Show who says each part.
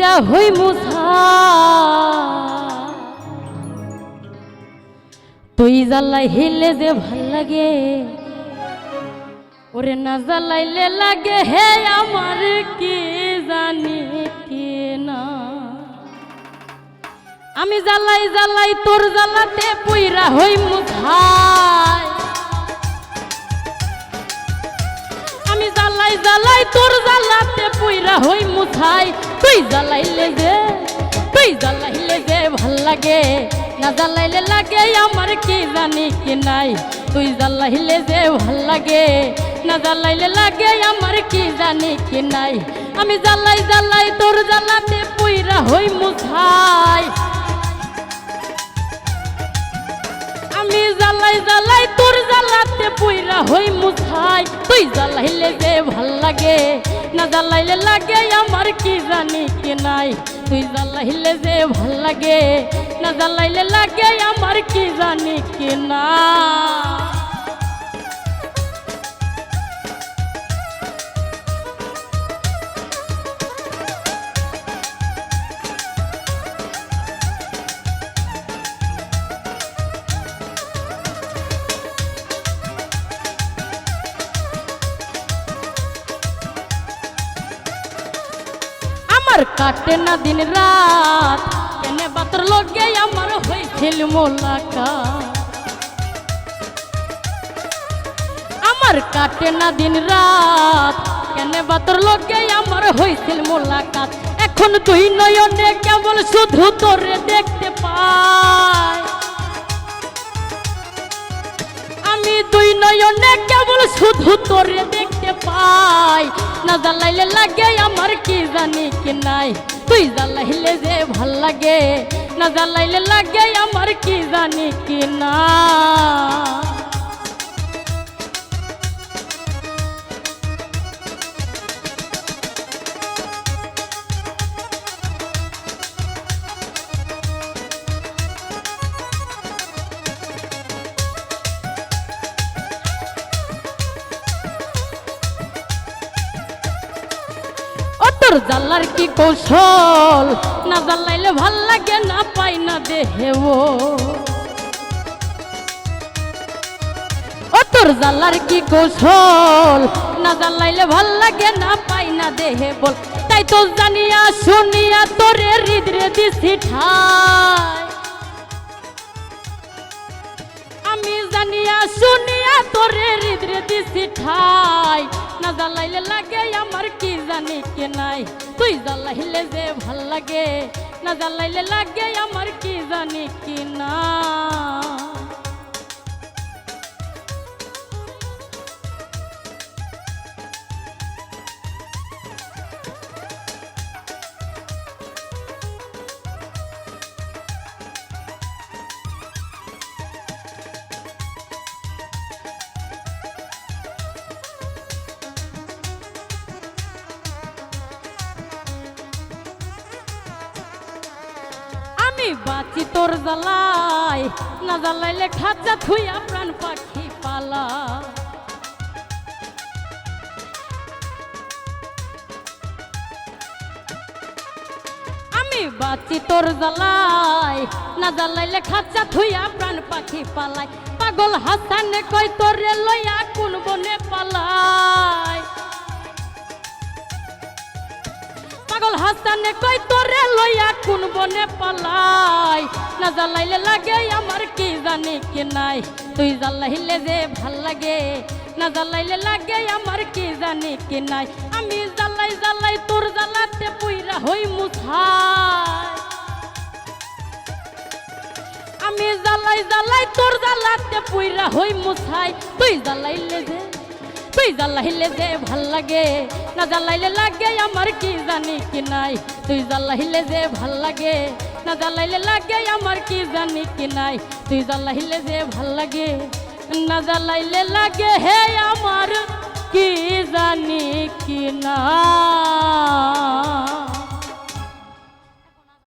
Speaker 1: পুইরা হই মুছা তুই জ্বালাই হিলে যে ভাল লাগে ওরে না জ্বালাইলে লাগে হে আমার কি জানি কি না আমি জ্বালাই জ্বালাই তোর জ্বালাতে পুইরা হই মুছাই আমি জ্বালাই জ্বালাই তোর জ্বালাতে পুইরা হই মুছাই তুই জ্বালাইলে যে ভাল লাগে না জ্বালাইলে লাগে আমার কি জানি কি নাই তুই জ্বালাইলে যে ভাল লাগে না জ্বালাইলে লাগে আমার কি জানি কি নাই আমি জ্বালাই জ্বালাই তোর জ্বালাতে পুইরা হই মুছাই আমি জ্বালাই জ্বালাই তোর জ্বালাতে পুইরা হই মুছাই তুই জ্বালাইলে যে ভাল লাগে না জ্বালাইলে লাগে আমার কি জানি কি নাই তুই জ্বালাইলে যে ভাল লাগে না জ্বালাইলে লাগে আমার কি জানি কি না আমার কাটে না দিন রাত কেনে বাতর লগে আমার হইছিল মোলাকাত আমার কাটে না দিন রাত কেনে বাতর লগে আমার হইছিল মোলাকাত এখন তুই নয়নে কেবল শুধু তোরে দেখতে পাই আমি দুই নয়নে কেবল শুধু তোরে দেখতে পাই না জ্বালাইলে লাগে আমার কি জানি কি নাই তুই জ্বালাইলে যে ভাল লাগে না জ্বালাইলে লাগে আমার কি জানি কি না তোর জ্বালার কি কৌশল না জ্বালাইলে ভাল লাগে না পাই না দেহে ও তোর জ্বালার কি কৌশল না জ্বালাইলে ভাল লাগে না পাই না দেহে বল তাই তো জানিয়া শুনিয়া তোরে হৃদয়ে দিছি ঠাই আমি জানিয়া শুনিয়া তোরে হৃদয়ে দিছি ঠাই না জ্বালাইলে লাগে আমার কি জানি কি নাই তুই জ্বালাইলে যে ভাল লাগে না জ্বালাইলে লাগে আমার কি জানি কি না বাঁচি তোর জ্বালাই না জ্বালাইলে খাঁচা থুইয়া প্রাণ পাখি পালা আমি বাঁচি তোর জ্বালাই না জ্বালাইলে খাঁচা থুইয়া প্রাণ পাখি পালাই পাগল হাসানে কই তোরে লইয়া কোন বনে পালাই পাগল হাসানে কই তোরে লইয়া কোন বনে পালাই না জ্বালাইলে লাগে আমার কি জানি কি নাই তুই জ্বালাইলে যে ভাল লাগে না জ্বালাইলে লাগে আমার কি জানি কি নাই আমি জ্বালাই জ্বালাই তোর জ্বালাতে পুইরা হই মুছাই আমি জ্বালাই জ্বালাই তোর জ্বালাতে পুইরা হই মুছাই তুই জ্বালাইলে যে ভাল লাগে না জ্বালাইলে লাগে আমার কি জানি কি নাই তুই জ্বালাইলে যে ভাল লাগে না জ্বালাইলে লাগে আমার কি জানি কি নাই তুই জ্বালাইলে যে ভাল লাগে না জ্বালাইলে লাগে হে আমার কি জানি কি না